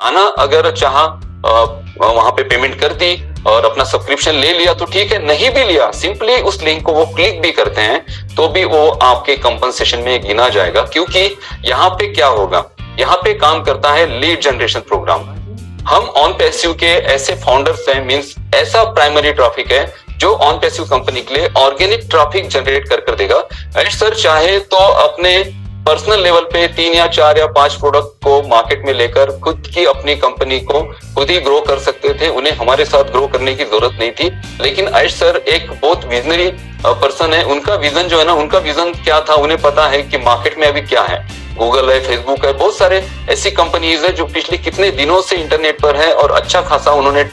आना अगर चाहा वहां पे पेमेंट कर दी और अपना सब्सक्रिप्शन ले लिया तो ठीक है, नहीं भी लिया सिंपली उस लिंक को वो क्लिक भी करते हैं तो भी वो आपके कंपनसेशन में गिना जाएगा। क्योंकि यहाँ पे क्या होगा, यहाँ पे काम करता है लीड जनरेशन प्रोग्राम। हम ऑन पैसिव के ऐसे फाउंडर्स हैं, मींस ऐसा प्राइमरी ट्रैफिक है जो ऑन पैसिव कंपनी के लिए ऑर्गेनिक ट्रैफिक जनरेट कर देगा। एड सर चाहे तो अपने पर्सनल लेवल पे 3 या 4 या 5 प्रोडक्ट को मार्केट में लेकर खुद की अपनी कंपनी को खुद ही ग्रो कर सकते थे, उन्हें हमारे साथ ग्रो करने की जरूरत नहीं थी। लेकिन एड सर एक बहुत विजनरी पर्सन है, उनका विजन जो है ना, उनका विजन क्या था, उन्हें पता है कि मार्केट में अभी क्या है, गूगल है, फेसबुक है, बहुत सारे ऐसी कंपनीज है जो पिछले कितने दिनों से इंटरनेट पर है और अच्छा खासा उन्होंने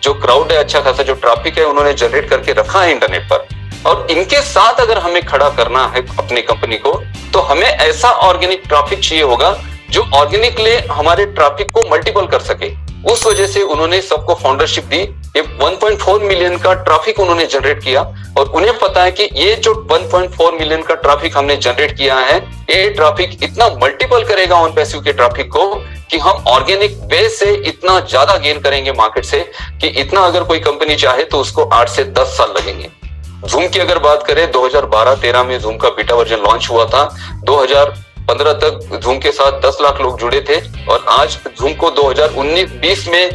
जो क्राउड है, अच्छा खासा जो ट्रैफिक है उन्होंने जनरेट करके रखा है इंटरनेट पर। और इनके साथ अगर हमें खड़ा करना है अपनी कंपनी को तो हमें ऐसा ऑर्गेनिक ट्रैफिक चाहिए होगा जो ऑर्गेनिकली हमारे ट्रैफिक को मल्टीपल कर सके। उस वजह से उन्होंने सबको फाउंडरशिप दी। ये 1.4 मिलियन का ट्रैफिक उन्होंने जनरेट किया और उन्हें पता है कि ये जो 1.4 मिलियन का ट्रैफिक हमने जनरेट किया है, ये ट्रैफिक इतना मल्टीपल करेगा ऑन पैसिव के ट्रैफिक को कि हम ऑर्गेनिक वे से इतना ज्यादा गेन करेंगे मार्केट से कि इतना अगर कोई कंपनी चाहे तो उसको 8 से 10 साल लगेंगे। जूम की अगर बात करें 2012-13 में जूम का बीटा वर्जन लॉन्च हुआ था। 2015 तक जूम के साथ 10 लाख लोग जुड़े थे और आज जूम को 2019-20 में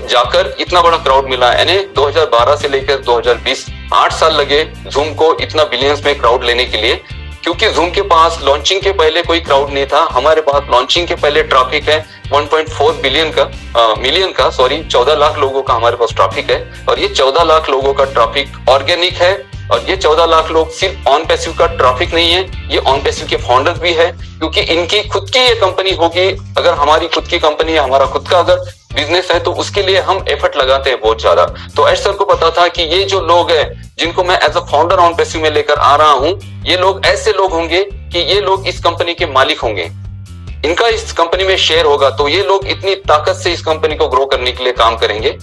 जाकर इतना बड़ा क्राउड मिला। यानी 2012 से लेकर 2020 8 साल लगे जूम को इतना बिलियंस में क्राउड लेने के लिए, क्योंकि जूम के पास लॉन्चिंग के पहले कोई क्राउड नहीं था। हमारे पास लॉन्चिंग के पहले ट्रैफिक है 1.4 मिलियन का 14 लाख लोगों का हमारे पास ट्रैफिक है और ये 14 लाख लोगों का ट्रैफिक ऑर्गेनिक है। और ये 14 लाख लोग सिर्फ ऑन पैसिव का ट्रैफिक नहीं है, ये ऑन पैसिव के फाउंडर्स भी है, क्योंकि इनकी खुद की ये कंपनी होगी। अगर हमारी खुद की कंपनी है, हमारा खुद का अगर बिजनेस है तो उसके लिए हम एफर्ट लगाते हैं बहुत ज्यादा। तो एड सर को पता था कि ये जो लोग हैं जिनको मैं as a founder on passive में लेकर आ रहा हूं, ये लोग ऐसे लोग होंगे कि ये लोग इस कंपनी के मालिक होंगे, इनका इस कंपनी में शेयर होगा, तो ये लोग इतनी ताकत से इस कंपनी को ग्रो करने के लिए काम करेंगे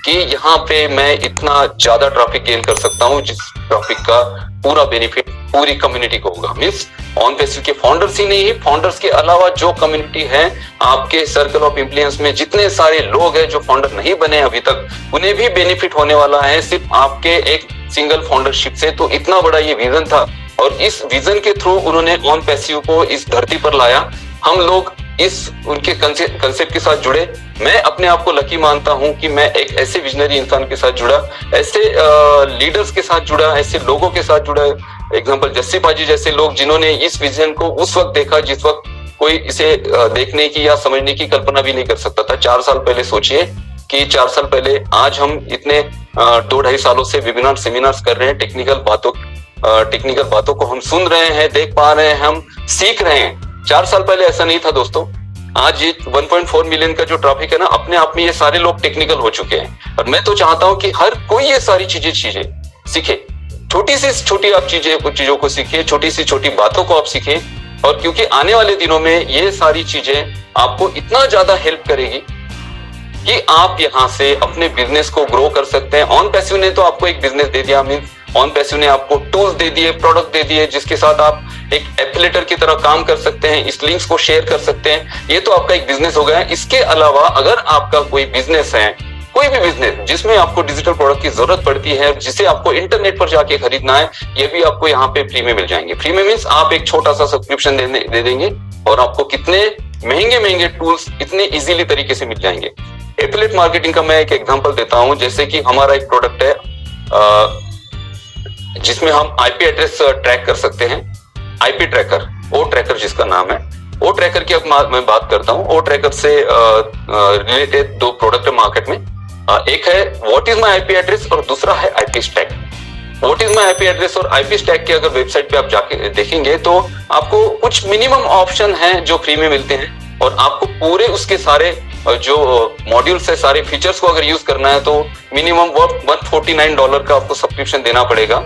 कि यहाँ पे मैं इतना ज्यादा ट्रैफिक गेन कर सकता हूँ जिस ट्रैफिक का पूरा बेनिफिट पूरी कम्युनिटी को होगा। मींस ऑन पैसिव के फाउंडर्स ही नहीं, फाउंडर्स के अलावा जो कम्युनिटी है आपके सर्कल ऑफ इन्फ्लुएंस में जितने सारे लोग हैं जो फाउंडर नहीं बने अभी तक, उन्हें भी बेनिफिट होने वाला है सिर्फ आपके एक सिंगल फाउंडरशिप से। तो इतना बड़ा ये विजन था और इस विजन के थ्रू उन्होंने ऑन पैसिव को इस धरती पर लाया। हम लोग इस उनके कंसेप्ट के साथ जुड़े। मैं अपने आप को लकी मानता हूं कि मैं एक ऐसे विजनरी इंसान के साथ जुड़ा, ऐसे लीडर्स के साथ जुड़ा, ऐसे लोगों के साथ जुड़ा। एग्जांपल जस्सी पाजी जैसे लोग जिन्होंने इस विजन को उस वक्त देखा जिस वक्त कोई इसे देखने की या समझने की कल्पना भी नहीं कर सकता था। 4 साल पहले सोचिए कि 4 साल पहले आज हम इतने 2-2.5 सालों से वेबिनार सेमिनार्स कर रहे हैं, टेक्निकल बातों को हम सुन रहे हैं, देख पा रहे हैं, हम सीख रहे हैं। 4 साल पहले ऐसा नहीं था दोस्तों। आज ये 1.4 मिलियन का जो ट्रैफिक है ना, अपने आप में ये सारे लोग टेक्निकल हो चुके हैं और मैं तो चाहता हूं कि हर कोई ये सारी चीजें सीखे। छोटी से छोटी आप चीजों को सीखिए, छोटी से छोटी बातों को आप सीखें। और क्योंकि आने वाले दिनों में ये सारी चीजें आपको इतना ज्यादा हेल्प करेगी कि आप यहाँ से अपने बिजनेस को ग्रो कर सकते हैं। ऑन पैसिव ने तो आपको एक बिजनेस दे दिया, मींस ऑन पैसिव ने आपको टूल्स दे दिए, प्रोडक्ट दे दिए, जिसके साथ आप एक एफिलिएटर की तरह काम कर सकते हैं, इस लिंक्स को शेयर कर सकते हैं। ये तो आपका एक बिजनेस हो गया। इसके अलावा अगर आपका कोई बिजनेस है, कोई भी बिजनेस जिसमें आपको डिजिटल प्रोडक्ट की जरूरत पड़ती है, जिसे आपको इंटरनेट पर जाके खरीदना है, ये भी आपको यहाँ पे फ्री में मिल जाएंगे। फ्री में मीन्स आप एक छोटा सा सब्सक्रिप्शन दे देंगे और आपको कितने महंगे टूल्स इतने इजीली तरीके से मिल जाएंगे। एफिलिएट मार्केटिंग का मैं एक एग्जांपल देता हूं। जैसे कि हमारा एक प्रोडक्ट है जिसमें हम आईपी एड्रेस ट्रैक कर सकते हैं, आईपी ट्रैकर, ओ ट्रैकर जिसका नाम है। ओ ट्रैकर की अब मैं बात करता हूं। ओ ट्रैकर से रिलेटेड 2 प्रोडक्ट है मार्केट में। एक है what is my IP address और दूसरा है IP stack. What is my IP address और आईपी स्टैक के अगर वेबसाइट पे आप जाके देखेंगे तो आपको कुछ मिनिमम ऑप्शन हैं जो फ्री में मिलते हैं और आपको पूरे उसके सारे जो मॉड्यूल्स है, सारे फीचर्स को अगर यूज करना है तो मिनिमम $149 का आपको सब्सक्रिप्शन देना पड़ेगा।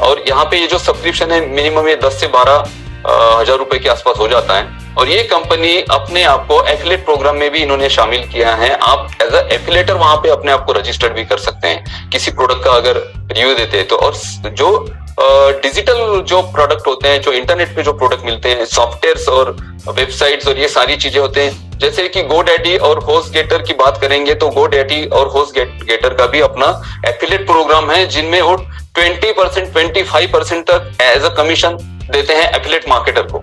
और यहाँ पे ये जो सब्सक्रिप्शन है मिनिमम ये 10 से 12 हजार रुपए के आसपास हो जाता है। और ये कंपनी अपने आप को एफिलिएट प्रोग्राम में भी इन्होंने शामिल किया है। आप एज अ एफिलिएटर वहां पे अपने आप को रजिस्टर्ड भी कर सकते हैं किसी प्रोडक्ट का अगर रिव्यू देते हैं तो। और जो डिजिटल जो प्रोडक्ट होते हैं, जो इंटरनेट पे जो प्रोडक्ट मिलते हैं, सॉफ्टवेयर्स और वेबसाइट्स और ये सारी चीजें होते हैं, जैसे कि गोडैडी और होस्टगेटर की बात करेंगे तो गोडैडी और होस्टगेटर का भी अपना एफिलिएट प्रोग्राम है, जिनमें वो 20%, 25% तक एज अ कमीशन देते हैं एफिलिएट मार्केटर को।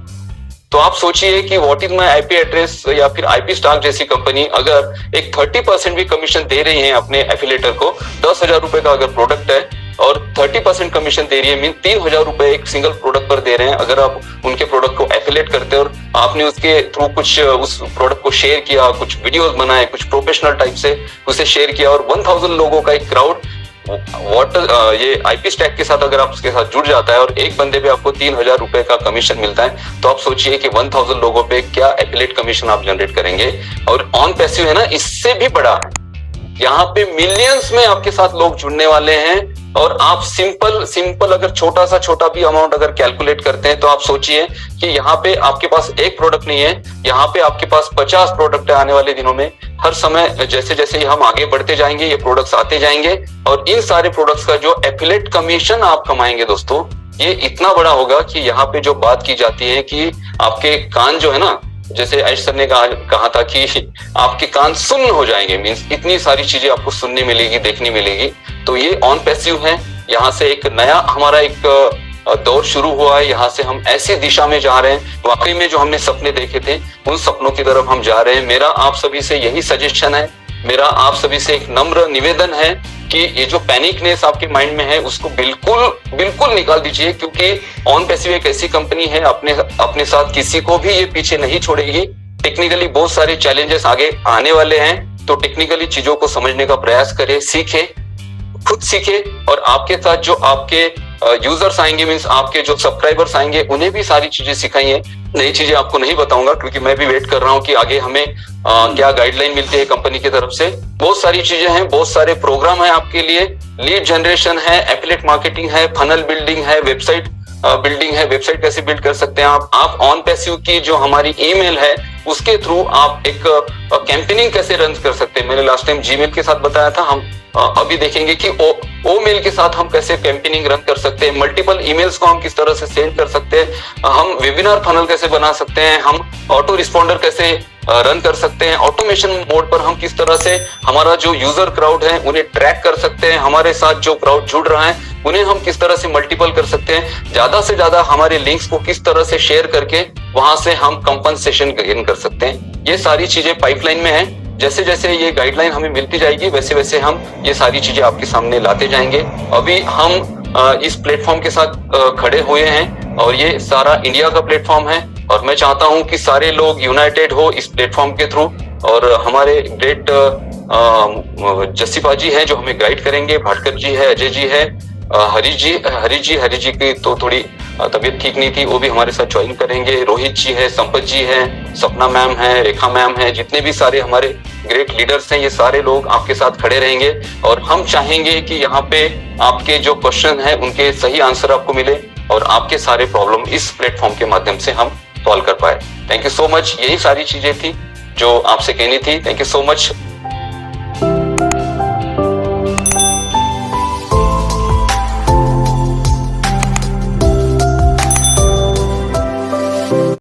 तो आप सोचिए कि what is my IP address या फिर आईपी स्टाक जैसी कंपनी अगर एक 30% भी कमीशन दे रही है अपने एफिलिएटर को, 10,000 रुपए का अगर प्रोडक्ट है और 30% कमीशन दे रही है, मीन 3,000 रुपए एक सिंगल प्रोडक्ट पर दे रहे हैं। अगर आप उनके प्रोडक्ट को एफिलिएट करते हैं और आपने उसके थ्रू कुछ उस प्रोडक्ट को शेयर किया, कुछ वीडियोस बनाए, कुछ प्रोफेशनल टाइप से उसे शेयर किया और 1000 लोगों का एक क्राउड ये आईपी स्टैक के साथ अगर आप उसके साथ जुड़ जाता है और एक बंदे पे आपको 3,000 रुपए का कमीशन मिलता है, तो आप सोचिए कि 1000 लोगों पे क्या एफिलिएट कमीशन आप जनरेट करेंगे। और ऑन पैसिव है ना, इससे भी बड़ा है, यहाँ पे मिलियंस में आपके साथ लोग जुड़ने वाले हैं। और आप सिंपल अगर छोटा भी अमाउंट अगर कैलकुलेट करते हैं तो आप सोचिए कि यहाँ पे आपके पास एक प्रोडक्ट नहीं है, यहाँ पे आपके पास 50 प्रोडक्ट है आने वाले दिनों में। हर समय जैसे जैसे हम आगे बढ़ते जाएंगे ये प्रोडक्ट्स आते जाएंगे और इन सारे प्रोडक्ट्स का जो एफिलिएट कमीशन आप कमाएंगे दोस्तों, ये इतना बड़ा होगा कि यहाँ पे जो बात की जाती है कि आपके कान जो है ना, जैसे आयुष सर ने कहा था कि आपके कान सुन्न हो जाएंगे, मींस इतनी सारी चीजें आपको सुनने मिलेगी, देखने मिलेगी। तो ये ऑन पैसिव है, यहाँ से एक नया हमारा एक दौर शुरू हुआ है, यहाँ से हम ऐसी दिशा में जा रहे हैं, वाकई में जो हमने सपने देखे थे उन सपनों की तरफ हम जा रहे हैं। मेरा आप सभी से यही सजेशन है, मेरा आप सभी से एक नम्र निवेदन है कि ये जो पैनिकनेस आपके माइंड में है उसको बिल्कुल निकाल दीजिए, क्योंकि ऑन पैसिव एक ऐसी कंपनी है अपने साथ किसी को भी ये पीछे नहीं छोड़ेगी। टेक्निकली बहुत सारे चैलेंजेस आगे आने वाले हैं, तो टेक्निकली चीजों को समझने का प्रयास करें, सीखे, खुद सीखे और आपके साथ जो आपके यूजर्स आएंगे, मींस आपके जो सब्सक्राइबर्स आएंगे, उन्हें भी सारी चीजें सिखाइए। नई चीजें आपको नहीं बताऊंगा क्योंकि मैं भी वेट कर रहा हूं कि आगे हमें क्या गाइडलाइन मिलती है कंपनी की तरफ से। बहुत सारी चीजें हैं, बहुत सारे प्रोग्राम है आपके लिए, लीड जनरेशन है, एफिलिएट मार्केटिंग है, फनल बिल्डिंग है, वेबसाइट बिल्डिंग है। वेबसाइट कैसे बिल्ड कर सकते हैं आप ऑन पैसिव की जो हमारी ईमेल है उसके थ्रू आप एक कैंपेनिंग कैसे रन कर सकते हैं। मैंने लास्ट टाइम जीमेल के साथ बताया था, हम अभी देखेंगे कि ओ मेल के साथ हम कैसे कैंपेनिंग रन कर सकते हैं, मल्टीपल ईमेल्स को हम किस तरह से सेंड कर सकते हैं, हम वेबिनार फनल कैसे बना सकते हैं, हम ऑटो रिस्पॉन्डर कैसे रन कर सकते हैं, ऑटोमेशन मोड पर हम किस तरह से हमारा जो यूजर क्राउड है उन्हें ट्रैक कर सकते हैं, हमारे साथ जो क्राउड जुड़ रहा है उन्हें हम किस तरह से मल्टीपल कर सकते हैं, ज्यादा से ज्यादा हमारे लिंक्स को किस तरह से शेयर करके वहां से हम कंपनसेशन गेन कर सकते हैं। ये सारी चीजें पाइपलाइन में है। जैसे जैसे ये गाइडलाइन हमें मिलती जाएगी वैसे वैसे हम ये सारी चीजें आपके सामने लाते जाएंगे। अभी हम इस प्लेटफॉर्म के साथ खड़े हुए हैं और ये सारा इंडिया का प्लेटफॉर्म है और मैं चाहता हूं कि सारे लोग यूनाइटेड हो इस प्लेटफॉर्म के थ्रू। और हमारे ग्रेट जस्सीपा जी हैं जो हमें गाइड करेंगे, भाटकर जी है, अजय जी है, हरी जी की तो थोड़ी तबीयत ठीक नहीं थी, वो भी हमारे साथ ज्वाइन करेंगे, रोहित जी है, संपत जी है, सपना मैम है, रेखा मैम है, जितने भी सारे हमारे ग्रेट लीडर्स हैं ये सारे लोग आपके साथ खड़े रहेंगे। और हम चाहेंगे कि यहाँ पे आपके जो क्वेश्चन है उनके सही आंसर आपको मिले और आपके सारे प्रॉब्लम इस प्लेटफॉर्म के माध्यम से हम सॉल्व कर पाए। थैंक यू सो मच, यही सारी चीजें थी जो आपसे कहनी थी। Thank you so much.